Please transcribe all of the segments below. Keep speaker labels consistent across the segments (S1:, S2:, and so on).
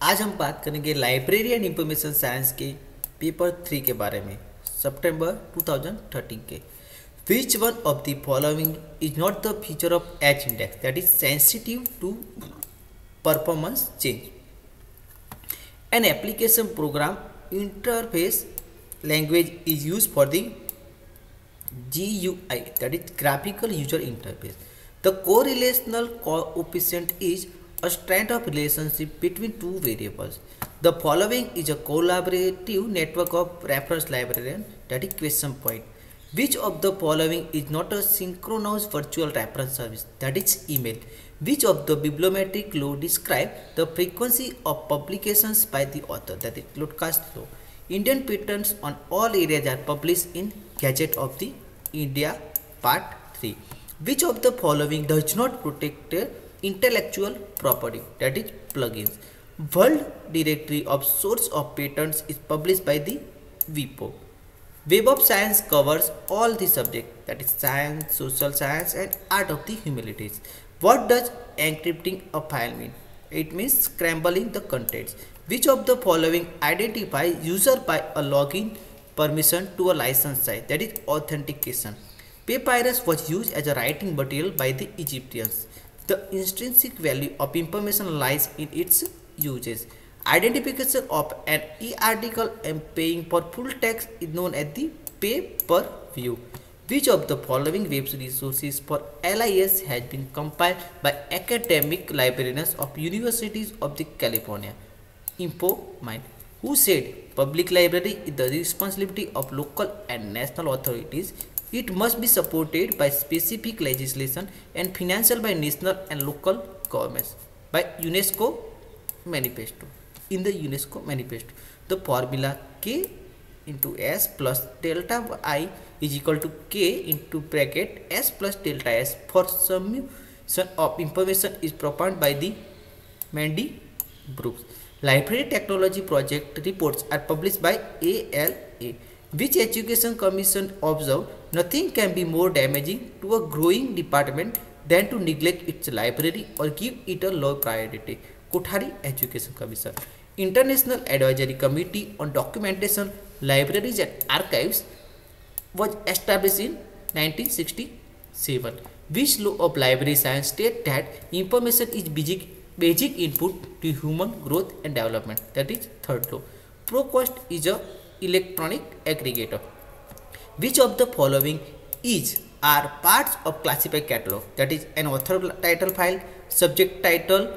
S1: आज हम बात करेंगे लाइब्रेरी एंड इंफॉर्मेशन साइंस के पेपर 3 के बारे में सितंबर 2013 के। Which one of the following is not the feature of H index that is sensitive to performance change. An application program interface language is use for the GUI that is graphical user interface. The correlational coefficient is a strand of relationship between two variables. The following is a collaborative network of reference librarian that is question point. Which of the following is not a synchronous virtual reference service that is email? Which of the bibliometric law describe the frequency of publications by the author that is broadcast law? Indian patents on all areas are published in Gazette of the India Part 3. Which of the following does not protect intellectual property that is plugins? World Directory of Source of Patents is published by the WIPO. Web of Science covers all the subjects that is science, social science and art of the humanities. What does encrypting a file mean? It means scrambling the contents. Which of the following identifies user by a login permission to a licensed site that is authentication? Papyrus was used as a writing material by the Egyptians. The intrinsic value of information lies in its uses. Identification of an e-article and paying for full text is known as the pay-per-view. Which of the following web resources for LIS has been compiled by academic librarians of universities of the California? InfoMind, who said public library is the responsibility of local and national authorities. It must be supported by specific legislation and financial by national and local governments. By UNESCO Manifesto. In the UNESCO Manifesto, the formula K into S plus delta I is equal to K into bracket S plus delta S for summation of information is proposed by the Mandy Brooks. Library technology project reports are published by ALA. Which Education Commission observed nothing can be more damaging to a growing department than to neglect its library or give it a low priority? Kothari Education Commission. International Advisory Committee on Documentation, Libraries and Archives was established in 1967. Which law of library science states that information is basic input to human growth and development? That is third law. ProQuest is a electronic aggregator. Which of the following are parts of classified catalog? That is an author title file, subject title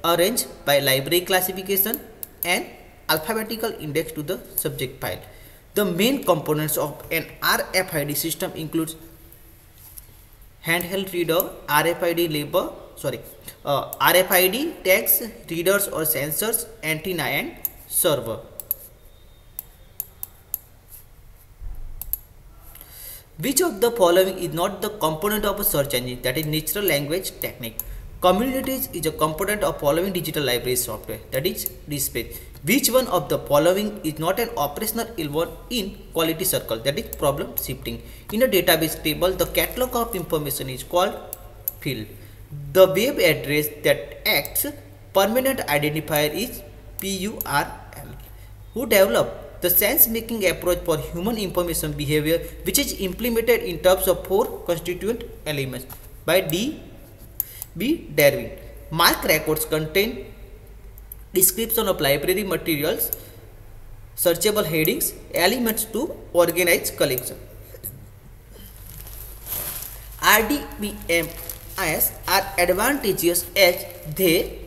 S1: arranged by library classification and alphabetical index to the subject file. The main components of an RFID system includes handheld reader, RFID tags, readers or sensors, antenna and server. Which of the following is not the component of a search engine? That is natural language technique. Communities is a component of following digital library software, that is DSpace. Which one of the following is not an operational element in quality circle, that is problem shifting? In a database table, the catalog of information is called field. The web address that acts permanent identifier is PURL. Who developed the sense-making approach for human information behavior, which is implemented in terms of 4 constituent elements? By B. Darwin. MARC records contain description of library materials, searchable headings, elements to organize collection. RDBMS are advantageous as they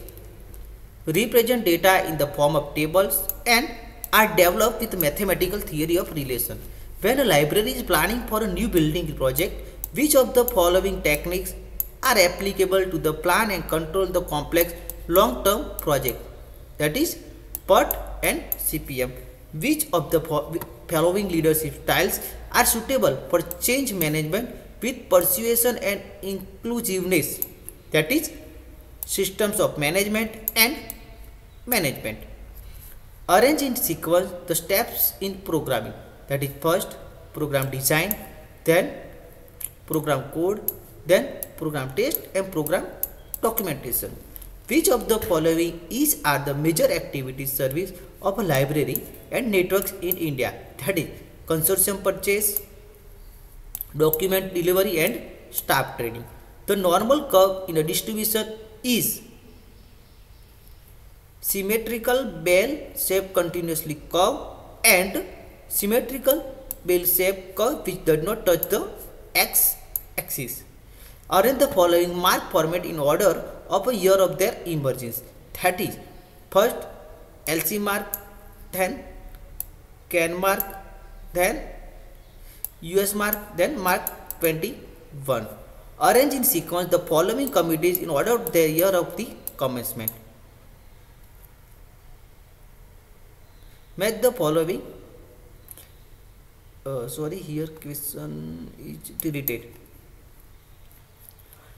S1: represent data in the form of tables and are developed with mathematical theory of relation. When a library is planning for a new building project, which of the following techniques are applicable to the plan and control the complex long-term project? That is PERT and CPM. Which of the following leadership styles are suitable for change management with persuasion and inclusiveness? That is systems of management and management. Arrange in sequence the steps in programming. That is first program design, then program code, then program test and program documentation. Which of the following is are the major activities service of a library and networks in India? That is consortium purchase, document delivery and staff training. The normal curve in a distribution is symmetrical bell shape continuously curve and symmetrical bell shape curve which does not touch the x-axis. Arrange the following mark format in order of a year of their emergence. That is, first LC mark, then CAN mark, then US mark, then mark 21. Arrange in sequence the following committees in order of their year of the commencement. Match the following. Here question is deleted.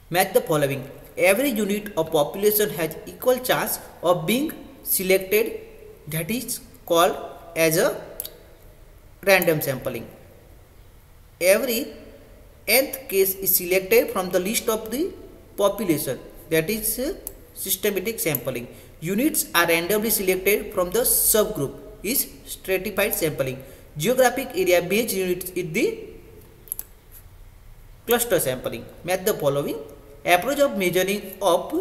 S1: Match the following. Every unit of population has equal chance of being selected, that is called as a random sampling. Every nth case is selected from the list of the population, that is systematic sampling. Units are randomly selected from the subgroup is stratified sampling. Geographic area based units is the cluster sampling. Match the following. Approach of measuring of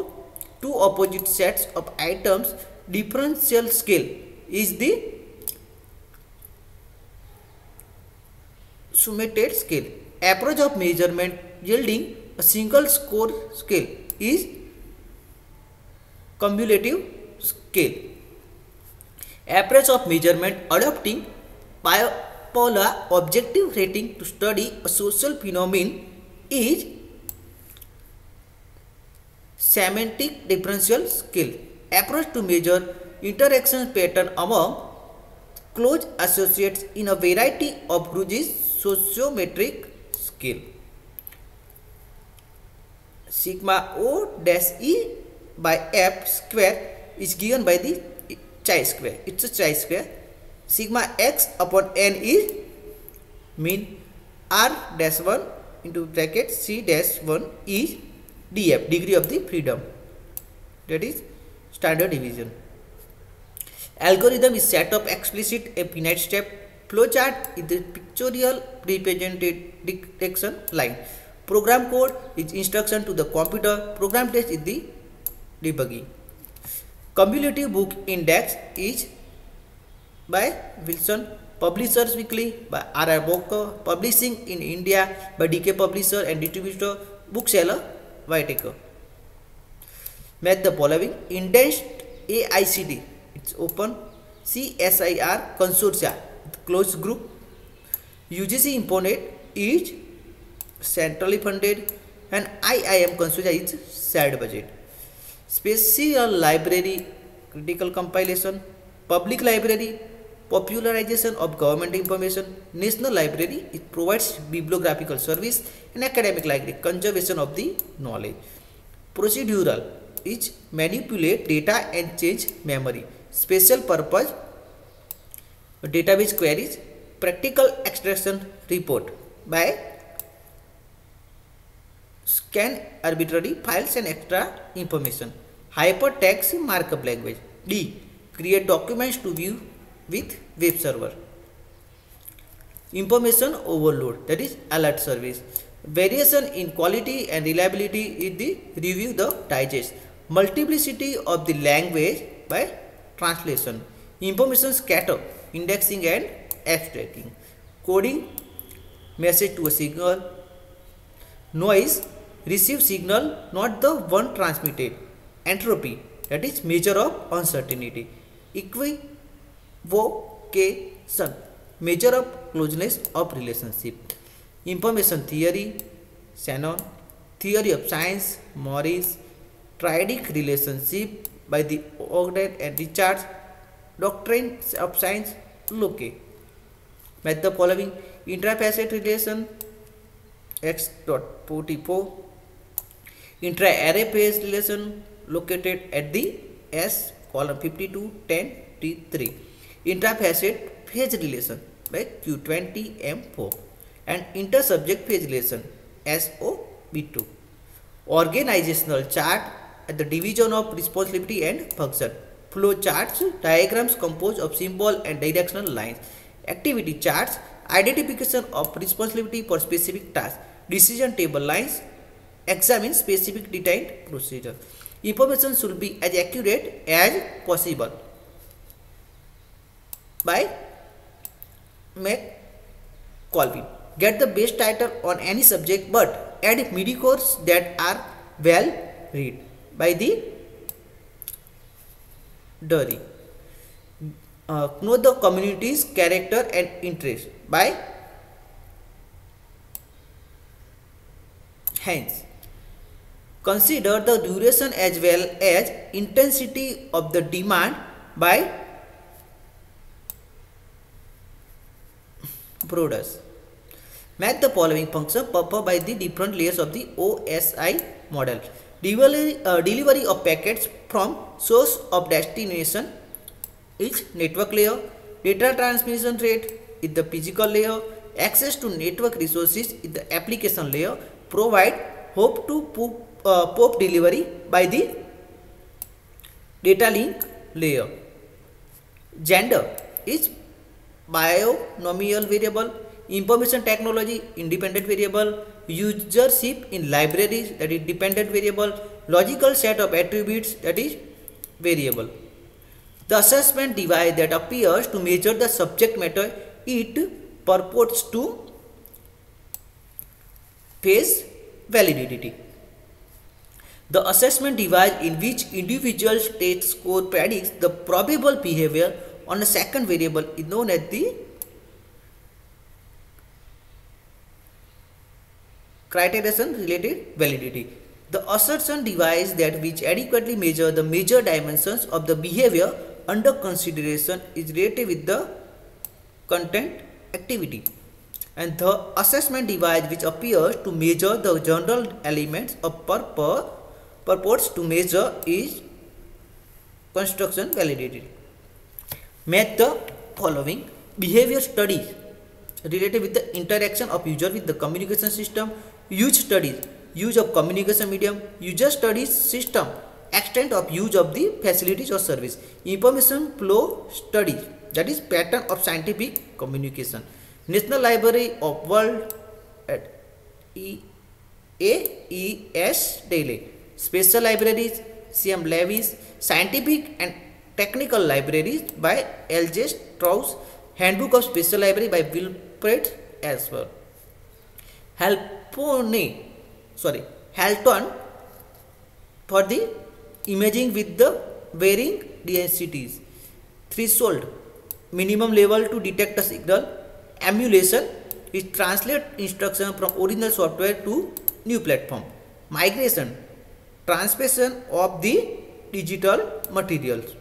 S1: two opposite sets of items differential scale is the summated scale. Approach of measurement yielding a single score scale is cumulative scale. Approach of measurement adopting bipolar objective rating to study a social phenomenon is semantic differential scale. Approach to measure interaction pattern among close associates in a variety of groups is sociometric scale. Sigma O dash E by F square is given by the chi square. It's a chi square. Sigma X upon N is mean. R dash 1 into bracket C dash 1 is DF, degree of the freedom, that is standard deviation. Algorithm is set of explicit a finite step. Flowchart is the pictorial representation line. Program code is instruction to the computer. Program test is the debugging. Cumulative book index is by Wilson. Publishers Weekly by R.R. Boker. Publishing in India by DK Publisher and Distributor Bookseller Whitaker. Match the following. Indexed AICD, it's open. CSIR Consortia, closed group. UGC Imponet is centrally funded and IIM Consortia is shared budget. Special library critical compilation. Public library popularization of government information. National library, it provides bibliographical service. And academic library conservation of the knowledge. Procedural is manipulate data and change memory. Special purpose database queries. Practical extraction report by scan arbitrary files and extra information. Hypertext markup language. D. Create documents to view with web server. Information overload, that is alert service. Variation in quality and reliability is the review the digest. Multiplicity of the language by translation. Information scatter, indexing and abstracting. Coding, message to a signal. Noise, receive signal not the one transmitted. Entropy, that is measure of uncertainty. Equivocation, measure of closeness of relationship. Information theory, Shannon. Theory of science, Morris. Triadic relationship by the Ogden and Richards. Doctrine of science, Locke. Match the following. Intrafacet relation, X.44. Intra-array phase relation located at the S column 52, 10, T3. Intrafacet phase relation by Q20, M4. And intersubject phase relation, SOB2. Organizational chart at the division of responsibility and function. Flow charts, diagrams composed of symbol and directional lines. Activity charts, identification of responsibility for specific tasks. Decision table lines, examine specific detailed procedure. Information should be as accurate as possible by McColvin. Get the best title on any subject but add midi-course that are well read by the Dury. Know the community's character and interest by Hence. Consider the duration as well as intensity of the demand by Brodus. Match the following function performed by the different layers of the OSI model. Delivery of packets from source of destination is network layer. Data transmission rate is the physical layer. Access to network resources is the application layer. Provide hope to POP delivery by the data link layer. Gender is binomial variable. Information technology independent variable. Usership in libraries, that is dependent variable. Logical set of attributes, that is variable. The assessment device that appears to measure the subject matter, it purports to face validity. The assessment device in which individual state score predicts the probable behavior on a second variable is known as the criterion related validity. The assertion device that which adequately measure the major dimensions of the behavior under consideration is related with the content activity. And the assessment device which appears to measure the general elements of purports to measure is construction validity. Match the following behavior studies related with the interaction of user with the communication system. Use studies, use of communication medium. User studies system, extent of use of the facilities or service. Information flow studies, that is pattern of scientific communication. National Library of World at AES Daily. Special libraries, CM Lewis. Scientific and technical libraries by L.J. Strauss. Handbook of Special Library by Wilfred Asper. Halton for the imaging with the varying densities. Threshold, minimum level to detect a signal. Emulation is translate instruction from original software to new platform. Migration, transmission of the digital materials.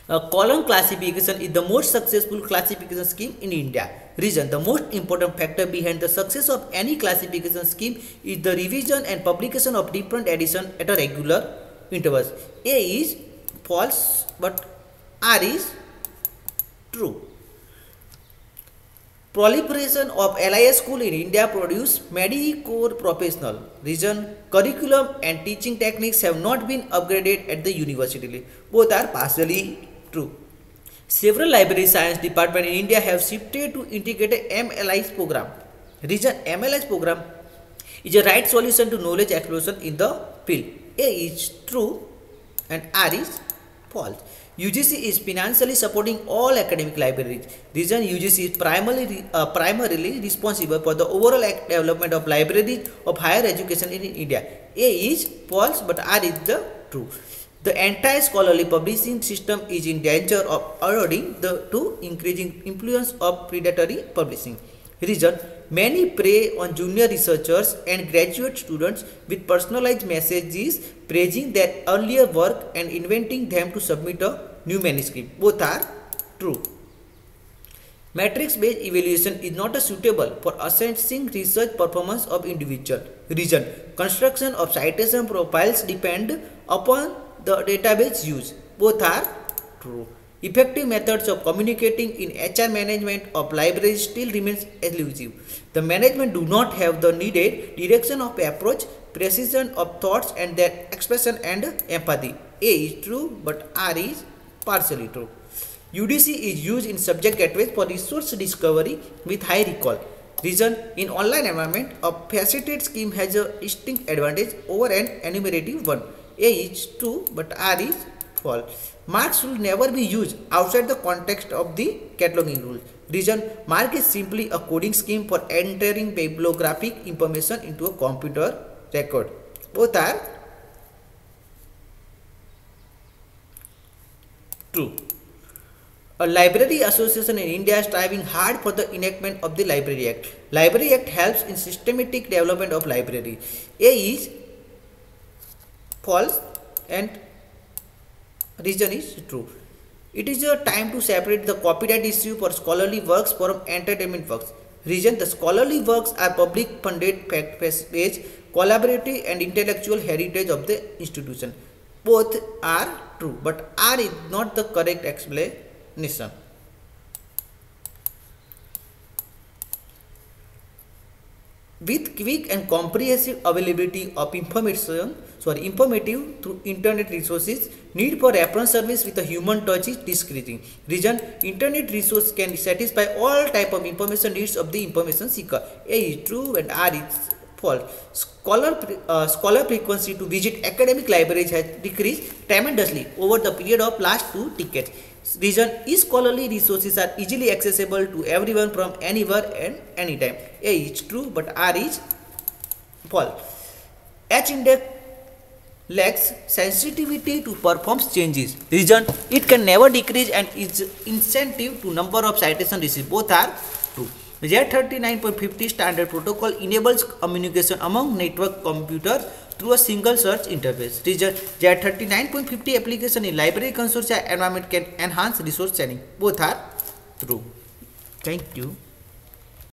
S1: Column classification is the most successful classification scheme in India. Reason, the most important factor behind the success of any classification scheme is the revision and publication of different editions at a regular intervals. A is false but R is true. Proliferation of LIS school in India produce mediocre professional. Reason, curriculum and teaching techniques have not been upgraded at the university. Both are partially true. Several library science departments in India have shifted to integrated MLIS program. Reason, MLIS program is a right solution to knowledge explosion in the field. A is true and R is false. UGC is financially supporting all academic libraries. Reason, UGC is primarily responsible for the overall development of libraries of higher education in India. A is false but R is the true. The entire scholarly publishing system is in danger of eroding to increasing influence of predatory publishing. Reason, many prey on junior researchers and graduate students with personalized messages praising their earlier work and inviting them to submit a new manuscript. Both are true. Matrix-based evaluation is not suitable for assessing research performance of individual. Reason, construction of citation profiles depend upon the database used. Both are true. Effective methods of communicating in HR management of libraries still remains elusive. The management do not have the needed direction of approach precision of thoughts and their expression and empathy. A is true, but R is partially true. UDC is used in subject gateways for resource discovery with high recall. Reason: in online environment, a faceted scheme has a distinct advantage over an enumerative one. A is true, but R is false. Marks should never be used outside the context of the cataloging rule. Reason: mark is simply a coding scheme for entering bibliographic information into a computer record. Both are true. A library association in India is striving hard for the enactment of the Library Act. Library Act helps in systematic development of library. A is false and reason is true. It is a time to separate the copyright issue for scholarly works from entertainment works. Reason: the scholarly works are public funded fact-based, collaborative and intellectual heritage of the institution. Both are true, but R is not the correct explanation. With quick and comprehensive availability of informative through internet resources, need for reference service with a human touch is decreasing. Reason: internet resource can satisfy all type of information needs of the information seeker. A is true and R is false. Scholar frequency to visit academic libraries has decreased tremendously over the period of last 2 decades. Reason: scholarly resources are easily accessible to everyone from anywhere and anytime. A is true, but R is false. H-index lacks sensitivity to performance changes. Reason: it can never decrease and is insensitive to number of citation received. Both are true. Z39.50 standard protocol enables communication among network computers through a single search interface. Reason: Z39.50 application in library consortia environment can enhance resource sharing. Both are true. Thank you.